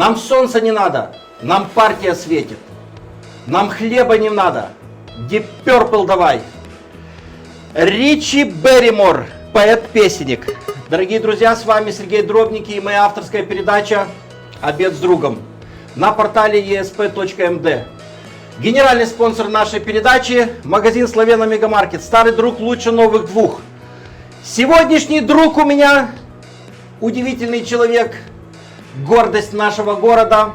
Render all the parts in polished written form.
Нам солнца не надо, нам партия светит. Нам хлеба не надо, Deep Purple давай. Ричи Берримор, поэт-песенник. Дорогие друзья, с вами Сергей Дробники и моя авторская передача «Обед с другом» на портале esp.md. Генеральный спонсор нашей передачи – магазин «Славена Мегамаркет». Старый друг лучше новых двух. Сегодняшний друг у меня – удивительный человек, гордость нашего города.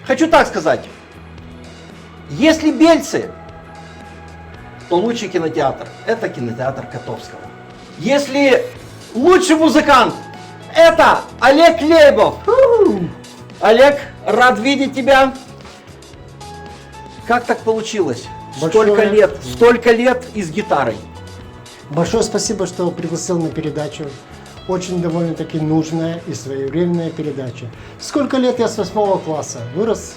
Хочу так сказать. Если Бельцы, то лучший кинотеатр – это кинотеатр Котовского. Если лучший музыкант – это Олег Лейбов. Олег, рад видеть тебя. Как так получилось? Столько лет и с гитарой. Большое спасибо, что пригласил на передачу. Очень довольно-таки нужная и своевременная передача. Сколько лет я с 8 класса вырос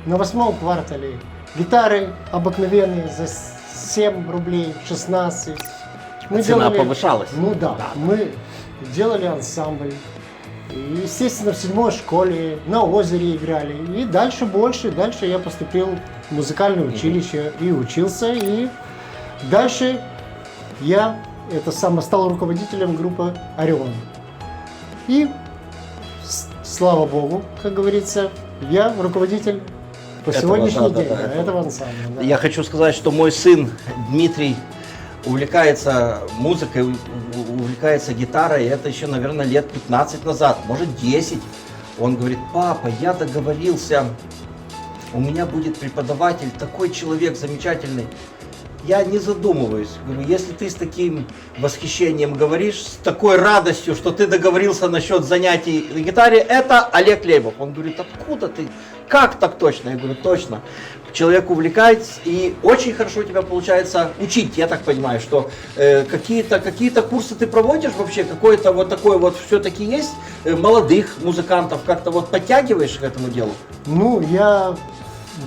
на 8 квартале. Гитары обыкновенные за 7 рублей, 16. Цена повышалась. Ну да, мы делали ансамбль. И, естественно, в 7 школе на озере играли. И дальше больше. Дальше я поступил в музыкальное училище и учился. И дальше я стал руководителем группы «Орион». И, слава богу, как говорится, я руководитель по сегодняшний день этого ансамбля. Да. Я хочу сказать, что мой сын Дмитрий увлекается музыкой, увлекается гитарой. Это еще, наверное, лет 15 назад, может 10. Он говорит: папа, я договорился, у меня будет преподаватель, такой человек замечательный. Я не задумываюсь. Говорю, если ты с таким восхищением говоришь, с такой радостью, что ты договорился насчет занятий на гитаре, это Олег Лейбов. Он говорит: откуда ты? Как так точно? Я говорю: точно. Человек увлекается, и очень хорошо у тебя получается учить. Я так понимаю, что какие-то курсы ты проводишь вообще, какой-то вот такой вот все-таки есть молодых музыкантов, как-то вот подтягиваешь к этому делу? Ну, я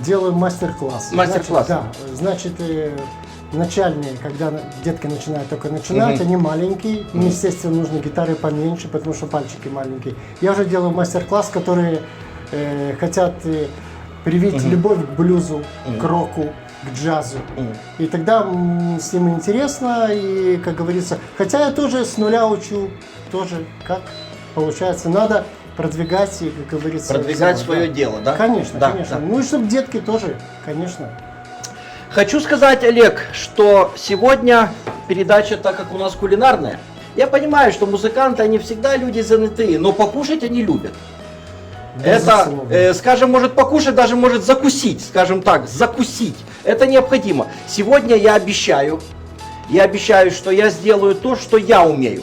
делаю мастер-классы. Мастер-классы. Да, значит, начальные, когда детки начинают только начинать, они маленькие, им, естественно, нужны гитары поменьше, потому что пальчики маленькие. Я уже делаю мастер-класс, которые хотят привить любовь к блюзу, к року, к джазу. И тогда с ним интересно, и, как говорится, хотя я тоже с нуля учу, тоже как получается, надо продвигать, и, как говорится... Продвигать свое дело, да? Конечно, да, конечно. Да. Ну и чтобы детки тоже, конечно. Хочу сказать, Олег, что сегодня передача, так как у нас кулинарная, я понимаю, что музыканты, они всегда люди занятые, но покушать они любят. Это, скажем, может покушать, даже может закусить, скажем так, закусить. Это необходимо. Сегодня я обещаю, что я сделаю то, что я умею.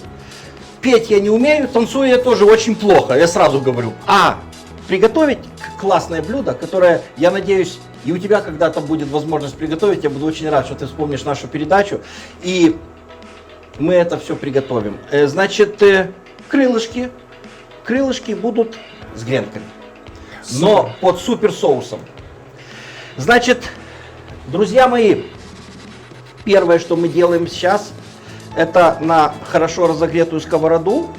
Петь я не умею, танцую я тоже очень плохо, я сразу говорю. А приготовить классное блюдо, которое, я надеюсь, и у тебя когда-то будет возможность приготовить, я буду очень рад, что ты вспомнишь нашу передачу, и мы это все приготовим. Значит, крылышки будут с гренками, но под супер соусом. Значит, друзья мои, первое, что мы делаем сейчас, это на хорошо разогретую сковороду,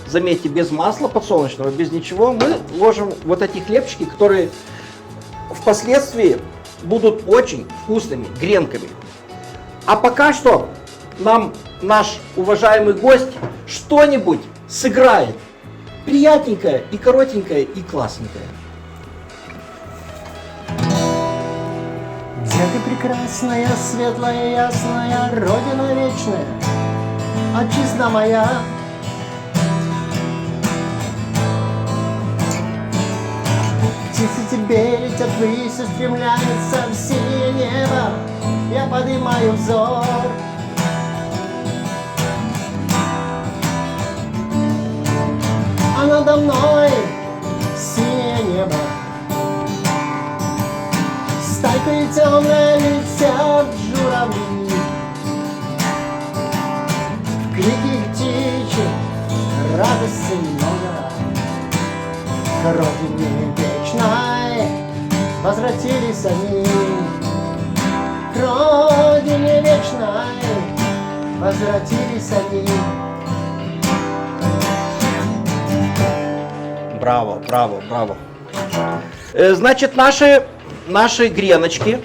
заметьте, без масла подсолнечного, без ничего, мы ложим вот эти хлебчики, которые впоследствии будут очень вкусными гренками. А пока что нам наш уважаемый гость что-нибудь сыграет. Приятненькое и коротенькое и классненькое. Где ты прекрасная, светлая, ясная, Родина вечная, отчизна моя. Птицы тебе летят ввысь, устремляются в синее небо, я поднимаю взор. А надо мной синее небо, стайкой темной летят журавли, крики птичьи, радости много, к родине вечной возвратились они, к родине вечной возвратились они. Браво, браво, браво. Значит, наши греночки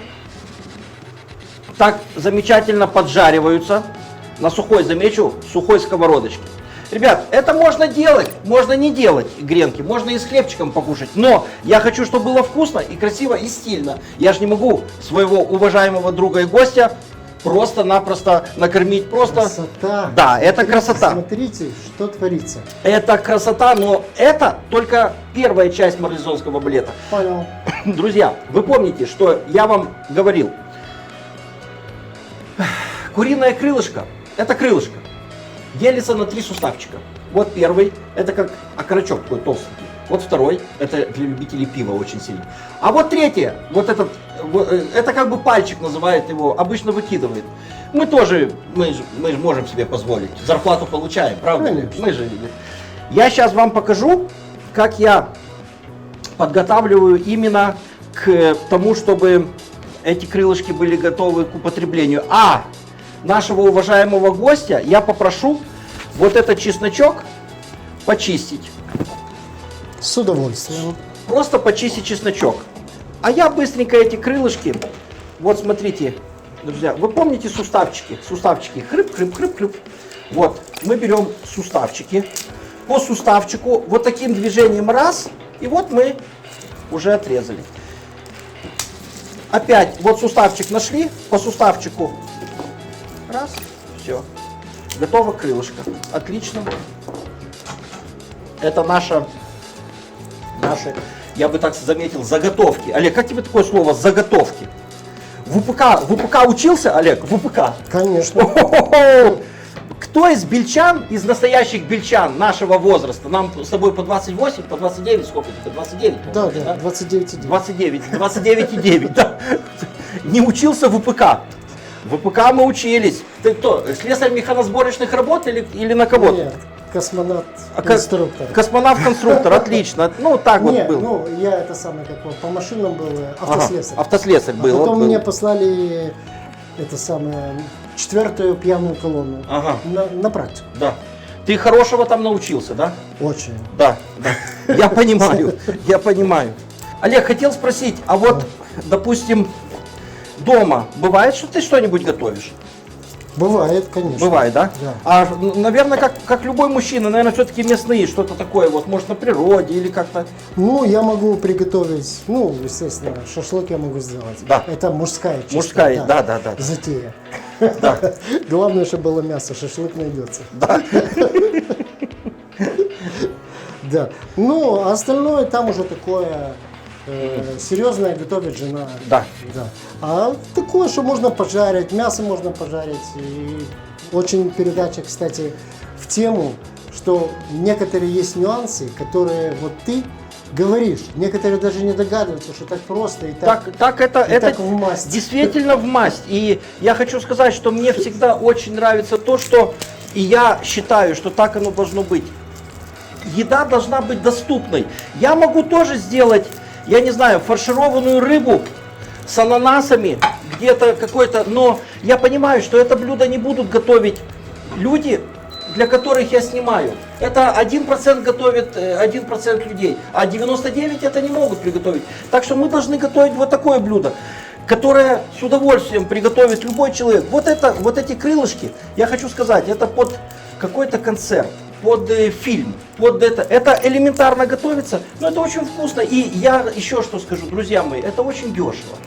так замечательно поджариваются на сухой, замечу, сухой сковородочке. Ребят, это можно делать, можно не делать гренки, можно и с хлебчиком покушать, но я хочу, чтобы было вкусно и красиво и стильно. Я же не могу своего уважаемого друга и гостя просто-напросто накормить просто. Красота. Да, это красота. Смотрите, что творится. Это красота, но это только первая часть марлезонского балета. Понял. Друзья, вы помните, что я вам говорил, куриное крылышко, это крылышко, делится на 3 суставчика. Вот первый, это как окорочок такой толстенький. Вот второй, это для любителей пива очень сильно. А вот третье, вот этот, это как бы пальчик называет его, обычно выкидывает. Мы тоже, мы же можем себе позволить, зарплату получаем, правда? Конечно. Мы же. Я сейчас вам покажу, как я подготавливаю именно к тому, чтобы эти крылышки были готовы к употреблению. А нашего уважаемого гостя я попрошу вот этот чесночок почистить. С удовольствием. Просто почистить чесночок. А я быстренько эти крылышки, вот смотрите, друзья, вы помните суставчики? Суставчики, хрып, хрып, хрып, хрып. Вот, мы берем суставчики. По суставчику вот таким движением раз, и вот мы уже отрезали. Опять, вот суставчик нашли, по суставчику раз, все. Готово крылышко. Отлично. Это наши, я бы так заметил, заготовки. Олег, как тебе такое слово заготовки? В УПК учился, Олег? В УПК? Конечно. Кто из бельчан, из настоящих бельчан нашего возраста, нам с тобой по 28, по 29, сколько тебе? 29? Да, да, 29,9. 29,9, да. Не учился в УПК. В УПК мы учились. Ты кто, слесарь механосборочных работ или на кого-то? Нет, космонавт-конструктор. Космонавт-конструктор, отлично. Ну, так вот Нет, был. ну, я это самое, как вот, по машинам был автослесарь. Ага, автослесарь был. А потом был. мне послали, это самое, 4-ю пьяную колонну Ага. на практику. Да. Ты хорошего там научился, да? Очень. Да, да. Я понимаю, я понимаю. Олег, хотел спросить, а вот, допустим, дома бывает, что ты что-нибудь готовишь? Бывает, конечно. Бывает, да? Да. А, наверное, как любой мужчина, наверное, все-таки мясные, что-то такое, вот, может, на природе или как-то. Ну, я могу приготовить, ну, естественно, шашлык я могу сделать. Да. Это мужская чисто, Мужская, да. затея. Да. Главное, чтобы было мясо, шашлык найдется. Да. Да. Ну, а остальное там уже такое серьезное готовит жена. Да. Да. А такое, что можно пожарить, мясо можно пожарить. И очень передача, кстати, в тему, что некоторые есть нюансы, которые вот ты говоришь, некоторые даже не догадываются, что так просто и так Это в масть. действительно в масть. И я хочу сказать, что мне всегда очень нравится то, что и я считаю, что так оно должно быть. Еда должна быть доступной. Я могу тоже сделать, я не знаю, фаршированную рыбу с ананасами, где-то какой-то, но я понимаю, что это блюдо не будут готовить люди, для которых я снимаю. Это 1% готовит 1% людей, а 99% это не могут приготовить. Так что мы должны готовить вот такое блюдо, которое с удовольствием приготовит любой человек. Вот эти крылышки, я хочу сказать, это под какой-то концерт, под фильм, под это. Это элементарно готовится, но это очень вкусно. И я еще что скажу, друзья мои, это очень дешево.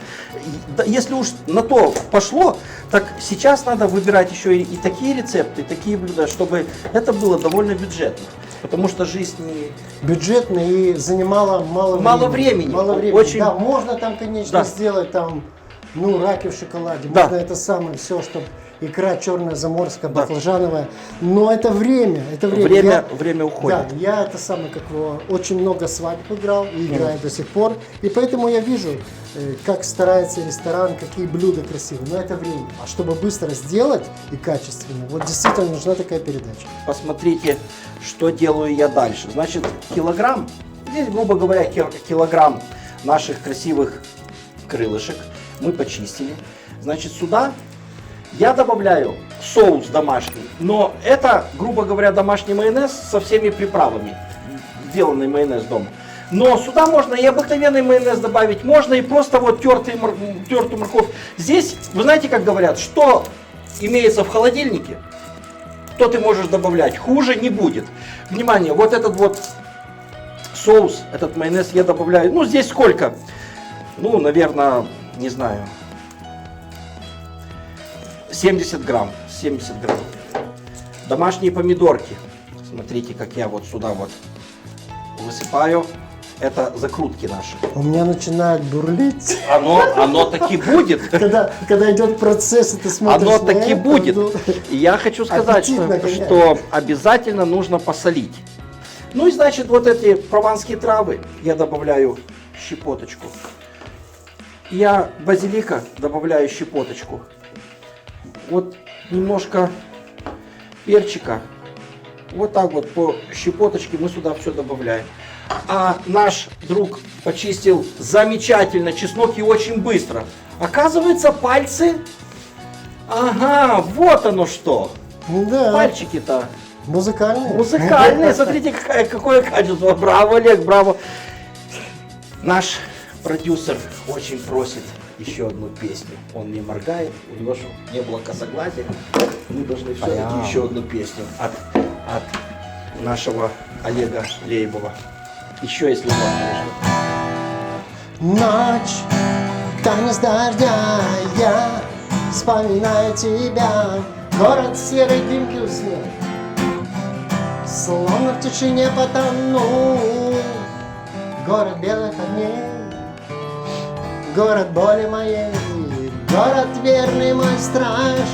Если уж на то пошло, так сейчас надо выбирать еще и такие рецепты, и такие блюда, чтобы это было довольно бюджетно. Потому что жизнь не... Бюджетно и занимало мало времени. Мало времени. Очень... Да, можно там, конечно, Да. сделать там, ну, раки в шоколаде, Да. можно это самое, все, чтобы икра черная, заморская, Да. баклажановая. Но это время, Время уходит. Да, я это самое, как его, очень много свадьб играл и играю до сих пор. И поэтому я вижу, как старается ресторан, какие блюда красивые. Но это время. А чтобы быстро сделать и качественно, вот действительно нужна такая передача. Посмотрите, что делаю я дальше. Значит, килограмм, здесь, грубо говоря, килограмм наших красивых крылышек мы почистили. Значит, сюда я добавляю соус домашний, но это, грубо говоря, домашний майонез со всеми приправами, сделанный майонез дома. Но сюда можно и обыкновенный майонез добавить, можно и просто вот тертую морковь. Здесь, вы знаете, как говорят, что имеется в холодильнике, то ты можешь добавлять, хуже не будет. Внимание, вот этот вот соус, этот майонез я добавляю, ну здесь сколько? Ну, наверное, не знаю, 70 грамм. 70 грамм. Домашние помидорки. Смотрите, как я вот сюда вот высыпаю. Это закрутки наши. У меня начинает бурлить. Оно таки будет. Когда идет процесс, и ты смотришь Оно на таки это, будет. ну, И я хочу сказать, аппетитно, конечно. что обязательно нужно посолить. Ну и значит, вот эти прованские травы я добавляю щепоточку. Я базилика добавляю щепоточку. Вот немножко перчика. Вот так вот по щепоточке мы сюда все добавляем. А наш друг почистил замечательно чеснок и очень быстро. Оказывается, пальцы... Ага, вот оно что. Да, Пальчики-то музыкальные. музыкальные. Смотрите, какое качество. Браво, Олег, браво. Наш продюсер очень просит еще одну песню. Он не моргает, у него не было косоглазия. Мы должны все-таки еще одну песню от нашего Олега Лейбова. Еще если можно. Ночь, танец дождя, я вспоминаю тебя. Город серой дымки уснул, словно в тишине потонул. Город белых огней, город боли моей, город верный мой страж.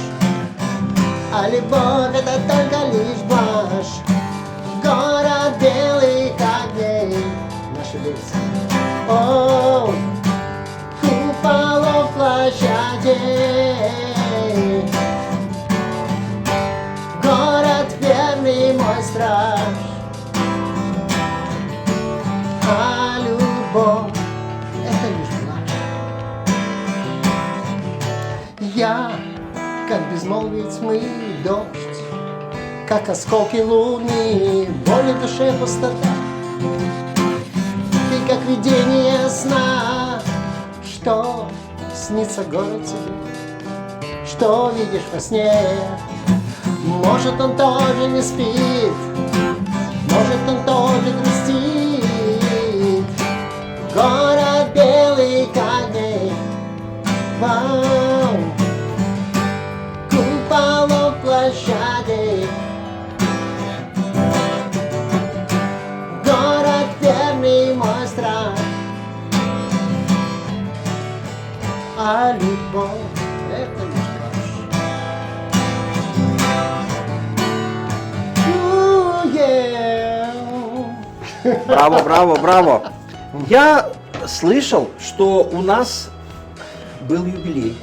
А любовь это только лишь блажь. Город белых огней, наши лица. О, куполов площадей. Город верный мой страж. А любовь это лишь блажь. Я, как безмолвие тьмы дождь, как осколки луны, боль в душе пустота. Ты как видение сна, что снится город тебе, что видишь во сне. Может, он тоже не спит, может, он тоже грустит. Город белых огней, вау, куполов площадей. Город верный мой страх. А любовь это лишь блажь. Браво, браво, браво. Я слышал, что у нас был юбилей.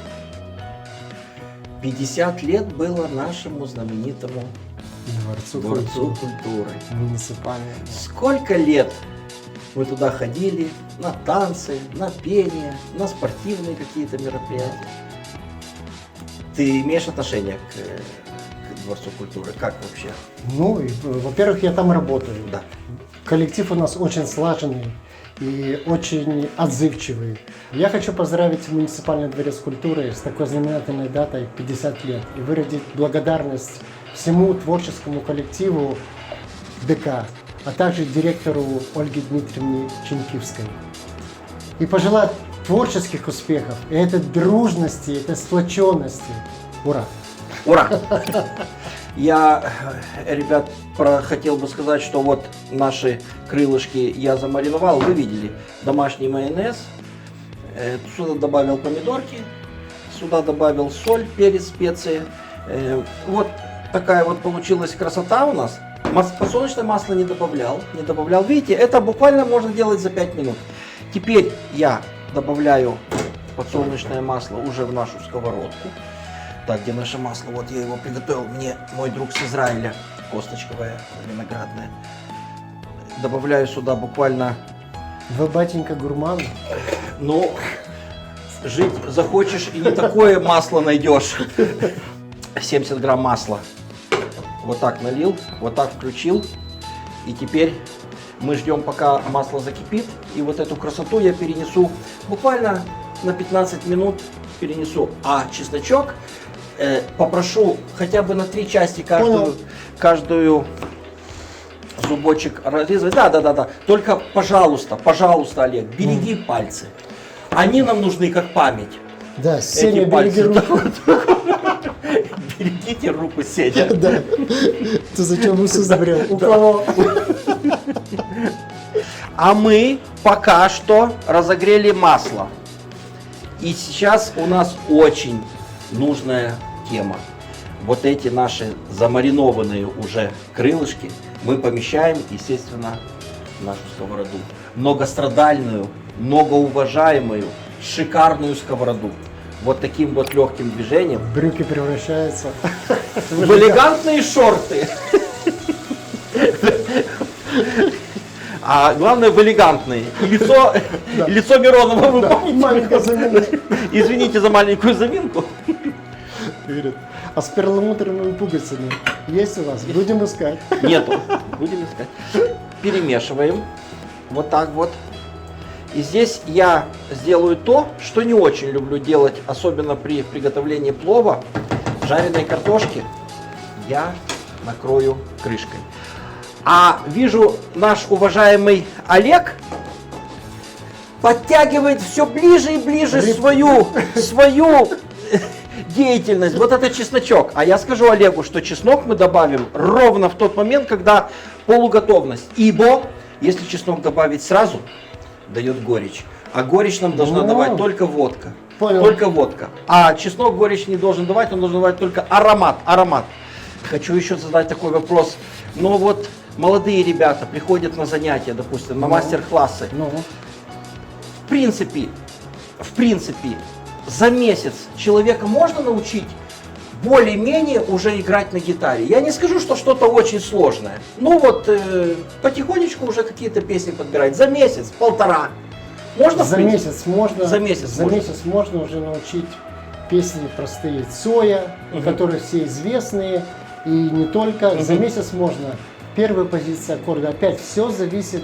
50 лет было нашему знаменитому Дворцу культуры. Муниципальный. Сколько лет мы туда ходили на танцы, на пение, на спортивные какие-то мероприятия. Ты имеешь отношение к Дворцу культуры? Как вообще? Ну, во-первых, я там работаю. Да. Коллектив у нас очень слаженный и очень отзывчивый. Я хочу поздравить муниципальный дворец культуры с такой знаменательной датой 50 лет и выразить благодарность всему творческому коллективу ДК, а также директору Ольге Дмитриевне Ченкивской. И пожелать творческих успехов, и этой дружности, этой сплоченности. Ура! Ура! Я, ребят, хотел бы сказать, что вот наши крылышки я замариновал, вы видели, домашний майонез, сюда добавил помидорки, сюда добавил соль, перец, специи. Вот такая вот получилась красота у нас. Подсолнечное масло не добавлял. Видите, это буквально можно делать за 5 минут. Теперь я добавляю подсолнечное масло уже в нашу сковородку. Так, где наше масло? Вот я его приготовил, мне мой друг с Израиля, косточковое, виноградное. Добавляю сюда буквально... Вы, батенька, гурман? Ну, жить захочешь и не такое масло найдешь. 70 грамм масла. Вот так налил, вот так включил. И теперь Мы ждем, пока масло закипит. И вот эту красоту я перенесу буквально на 15 минут перенесу. А чесночок попрошу хотя бы на 3 части каждую зубочек разрезать. Да. Только, пожалуйста, Олег, береги пальцы. Они нам нужны как память. Да, Сеня, береги руку. Берегите руку, Сеня. Да. Ты зачем усы забрел? У кого? А мы пока что разогрели масло. И сейчас у нас очень нужная тема. Вот эти наши замаринованные уже крылышки мы помещаем, естественно, в нашу сковороду. Многострадальную, многоуважаемую, шикарную сковороду. Вот таким вот легким движением. Брюки превращаются в элегантные шорты. А главное, в элегантные. И лицо Миронова вы помните? Маленькая заминка. Извините за маленькую заминку. А с перламутровыми пуговицами есть у вас? Будем искать. Нету. Будем искать. Перемешиваем. Вот так вот. И здесь я сделаю то, что не очень люблю делать, особенно при приготовлении плова. Жареной картошки я накрою крышкой. А вижу, наш уважаемый Олег подтягивает все ближе и ближе свою деятельность. Вот это чесночок. А я скажу Олегу, что чеснок мы добавим ровно в тот момент, когда полуготовность. Ибо если чеснок добавить сразу, дает горечь. А горечь нам должна давать только водка. Понял. Только водка. А чеснок горечь не должен давать, он должен давать только аромат. Хочу еще задать такой вопрос. Но вот молодые ребята приходят на занятия, допустим, на мастер-классы. В принципе, за месяц человека можно научить более-менее уже играть на гитаре. Я не скажу, что что-то очень сложное. Ну вот, потихонечку уже какие-то песни подбирать. За месяц, полтора. Можно? За месяц можно. За месяц можно уже научить песни простые Цоя, которые все известные. И не только. За месяц можно. Первая позиция аккорда. Опять все зависит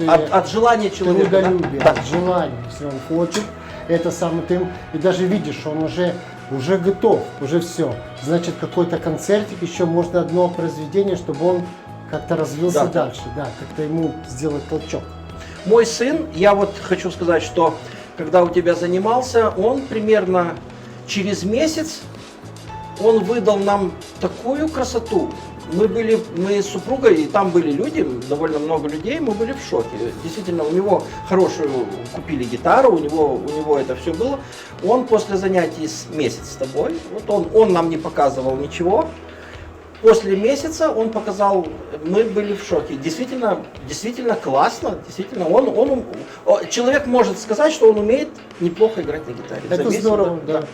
от желания человека. Трудолюбия, от желания. Если он хочет, это самое ты. И даже видишь, он уже готов, уже все. Значит, какой-то концертик, еще можно одно произведение, чтобы он как-то развился дальше. Да, как-то ему сделать толчок. Мой сын, я вот хочу сказать, что когда у тебя занимался, он примерно через месяц, он выдал нам такую красоту. Мы с супругой, и там были люди, довольно много людей, мы были в шоке. Действительно, у него хорошую купили гитару, у него это все было. Он после занятий месяц с тобой, вот он нам не показывал ничего. После месяца он показал, мы были в шоке. Действительно классно, действительно. Человек может сказать, что он умеет неплохо играть на гитаре. Это здорово, да.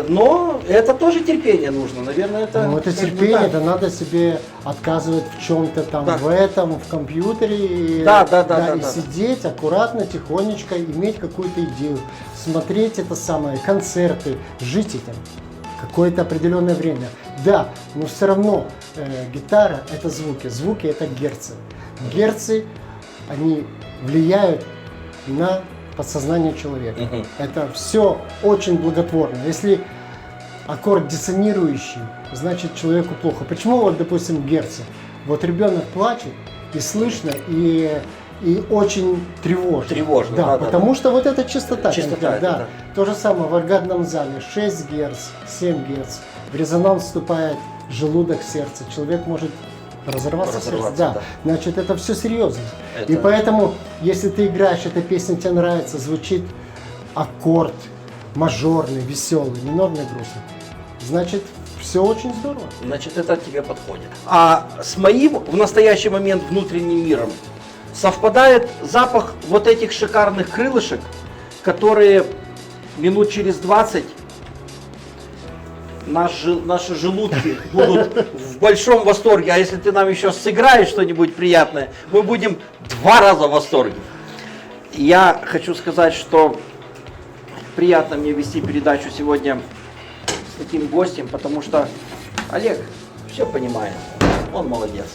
Но это тоже терпение нужно, наверное, это. Ну, это терпение, это надо себе отказывать в чем-то там, в этом, в компьютере, и сидеть аккуратно, тихонечко, иметь какую-то идею, смотреть это самое, концерты, жить этим какое-то определенное время. Да, но все равно гитара это звуки это герцы. Герцы, они влияют на подсознание человека. Это все очень благотворно. Если аккорд диссонирующий, значит человеку плохо. Почему вот, допустим, герцы? Вот ребенок плачет, и слышно, и очень тревожно. Да, потому что вот эта частота. Да. То же самое в органном зале. 6 Гц, 7 Гц. В резонанс вступает желудок, сердце. Человек может разорваться сердце. Да. Значит, это все серьезно. И поэтому, если ты играешь, эта песня тебе нравится, звучит аккорд мажорный, веселый, минорный, грустный, значит, все очень здорово. Значит, это тебе подходит. А с моим в настоящий момент внутренним миром совпадает запах вот этих шикарных крылышек, которые минут через 20 наши желудки будут в большом восторге. А если ты нам еще сыграешь что-нибудь приятное, мы будем 2 раза в восторге. Я хочу сказать, что приятно мне вести передачу сегодня с таким гостем, потому что Олег все понимает. Он молодец.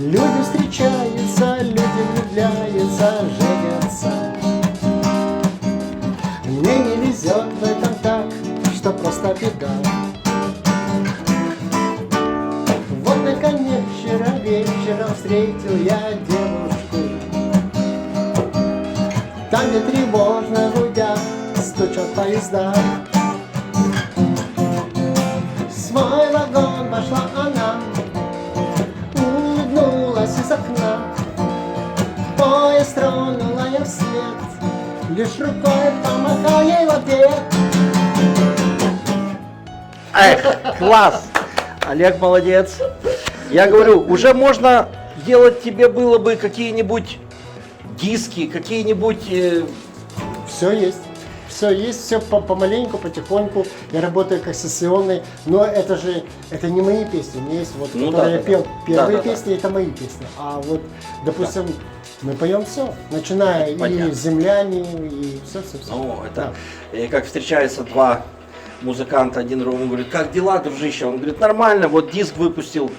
Люди встречаются, люди влюбляются, женятся. Мне не везет в этом так, что просто беда. Вот наконец вчера вечером встретил я девушку. Там, где тревожно гудят, стучат поезда. В свой вагон вошла она, улыбнулась из окна. Поезд тронула я вслед, лишь рукой помахал ей в ответ. Эх, класс! Олег молодец. Я говорю, уже можно делать тебе было бы какие-нибудь диски, какие-нибудь... Все есть. Все есть, все помаленьку, потихоньку. Я работаю как сессионный, но это не мои песни. У меня есть вот, Ну которые я пел первые Да. песни, это мои песни. А вот, допустим, мы поем все, начиная и Понятно. земляне, и все. Ну, это как встречаются два музыканта, один другому говорит, как дела, дружище? Он говорит, нормально, вот диск выпустил.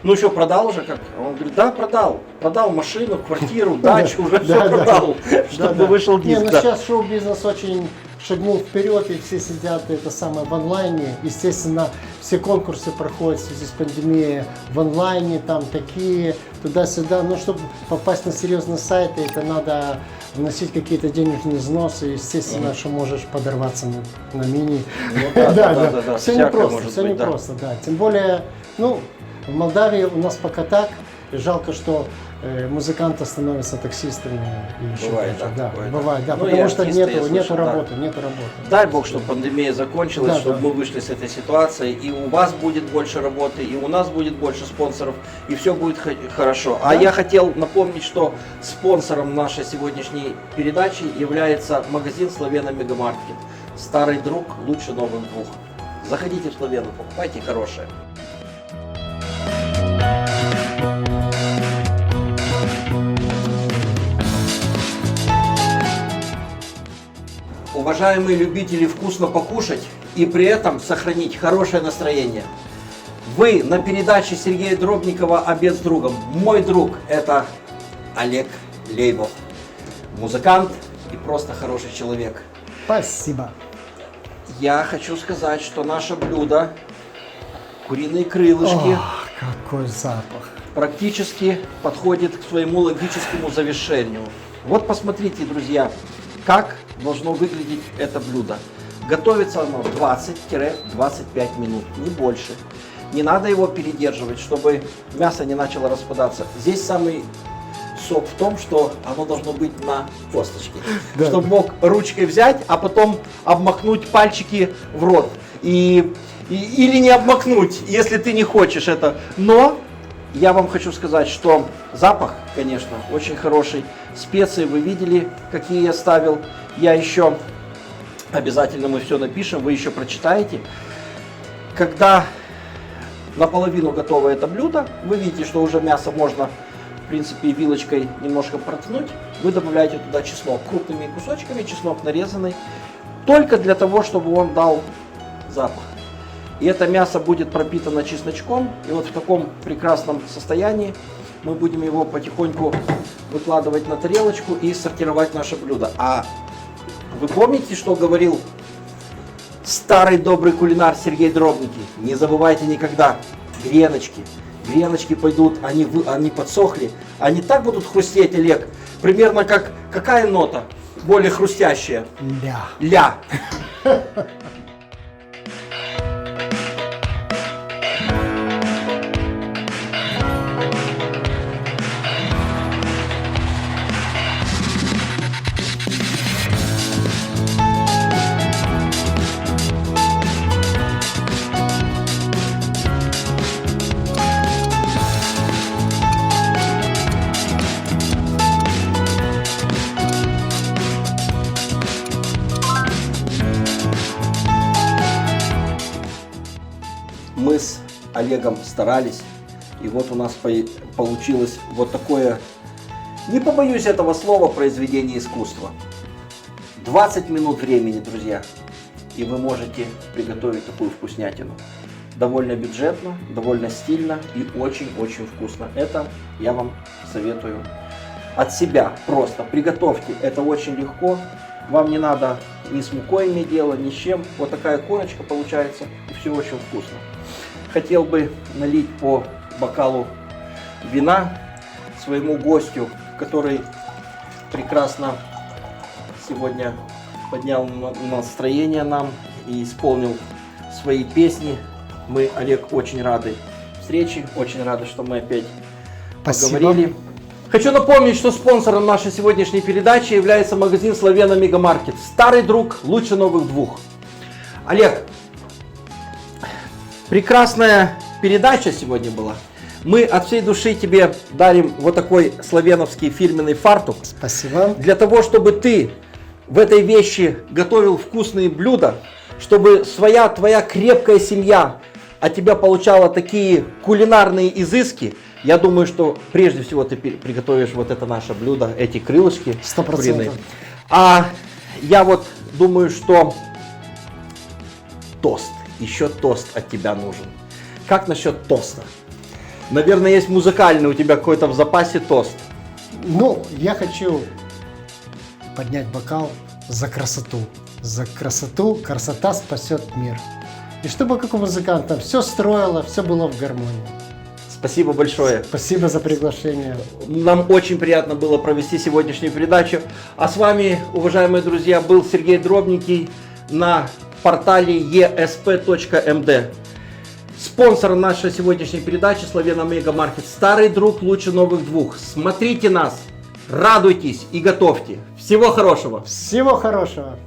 Ну что, продал уже как? Он говорит, да, продал. Продал машину, квартиру, дачу, уже все продал, чтобы вышел Не, диск. ну да. сейчас шоу-бизнес очень шагнул вперед, и все сидят это самое в онлайне. Естественно, все конкурсы проходят в связи с пандемией в онлайне, там такие, туда-сюда. Но чтобы попасть на серьезные сайты, это надо вносить какие-то денежные взносы. Естественно, что можешь подорваться на мини. Ну да, Все всякое непросто, может все быть, да. непросто, да. Тем более, ну, в Молдавии у нас пока так. И жалко, что музыканты становятся таксистами. И еще Бывает, хуже. да, Да, такое, да. бывает, да, Ну, и потому что артисты, я нету слышал, да. работы. Дай бог, чтобы пандемия закончилась, Да, чтобы да. мы вышли с этой ситуации, и у вас будет больше работы, и у нас будет больше спонсоров, и все будет хорошо. А Да. я хотел напомнить, что спонсором нашей сегодняшней передачи является магазин Славена Мегамаркет. Старый друг лучше новых двух. Заходите в Славену, покупайте хорошее. Уважаемые любители вкусно покушать и при этом сохранить хорошее настроение. Вы на передаче Сергея Дробникова «Обед с другом». Мой друг – это Олег Лейбов. Музыкант и просто хороший человек. Спасибо. Я хочу сказать, что наше блюдо, куриные крылышки, Ох, какой запах. практически подходит к своему логическому завершению. Вот посмотрите, друзья, как должно выглядеть это блюдо. Готовится оно 20-25 минут, не больше. Не надо его передерживать, чтобы мясо не начало распадаться. Здесь самый сок в том, что оно должно быть на косточке. Да. Чтобы мог ручкой взять, а потом обмакнуть пальчики в рот. Или не обмакнуть, если ты не хочешь это. Но я вам хочу сказать, что запах, конечно, очень хороший. Специи вы видели, какие я ставил. Я еще, обязательно мы все напишем, вы еще прочитаете. Когда наполовину готово это блюдо, вы видите, что уже мясо можно, в принципе, вилочкой немножко проткнуть. Вы добавляете туда чеснок крупными кусочками, чеснок нарезанный, только для того, чтобы он дал запах. И это мясо будет пропитано чесночком, и вот в таком прекрасном состоянии мы будем его потихоньку выкладывать на тарелочку и сортировать наше блюдо. А вы помните, что говорил старый добрый кулинар Сергей Дробников? Не забывайте никогда, греночки. Греночки пойдут, они подсохли, они так будут хрустеть, Олег, примерно как, какая нота более хрустящая? Ля. Ля. Мы с Олегом старались, и вот у нас получилось вот такое, не побоюсь этого слова, произведение искусства. 20 минут времени, друзья, и вы можете приготовить такую вкуснятину. довольно бюджетно, довольно стильно и очень-очень вкусно. Это я вам советую от себя просто. Приготовьте, это очень легко. Вам не надо ни с мукой иметь дело, ни с чем. Вот такая корочка получается, и все очень вкусно. Хотел бы налить по бокалу вина своему гостю, который прекрасно сегодня поднял настроение нам и исполнил свои песни. Мы, Олег, очень рады встрече, очень рады, что мы опять поговорили. Хочу напомнить, что спонсором нашей сегодняшней передачи является магазин Славена Мегамаркет. Старый друг, лучше новых двух. Олег, прекрасная передача сегодня была. Мы от всей души тебе дарим вот такой славеновский фирменный фартук. Спасибо. Для того, чтобы ты в этой вещи готовил вкусные блюда, чтобы твоя крепкая семья от тебя получала такие кулинарные изыски. Я думаю, что прежде всего ты приготовишь вот это наше блюдо, эти крылышки. 100%. куриные. А я вот думаю, что тост, еще тост от тебя нужен. Как насчет тоста? Наверное, есть музыкальный у тебя какой-то в запасе тост. Ну, я хочу поднять бокал за красоту. За красоту, красота спасет мир. И чтобы, как у музыканта, все строило, все было в гармонии. Спасибо большое. Спасибо за приглашение. Нам очень приятно было провести сегодняшнюю передачу. А с вами, уважаемые друзья, был Сергей Дробненький на портале esp.md. Спонсор нашей сегодняшней передачи Славена Мегамаркет. Старый друг, лучше новых двух. Смотрите нас, радуйтесь и готовьте. Всего хорошего. Всего хорошего.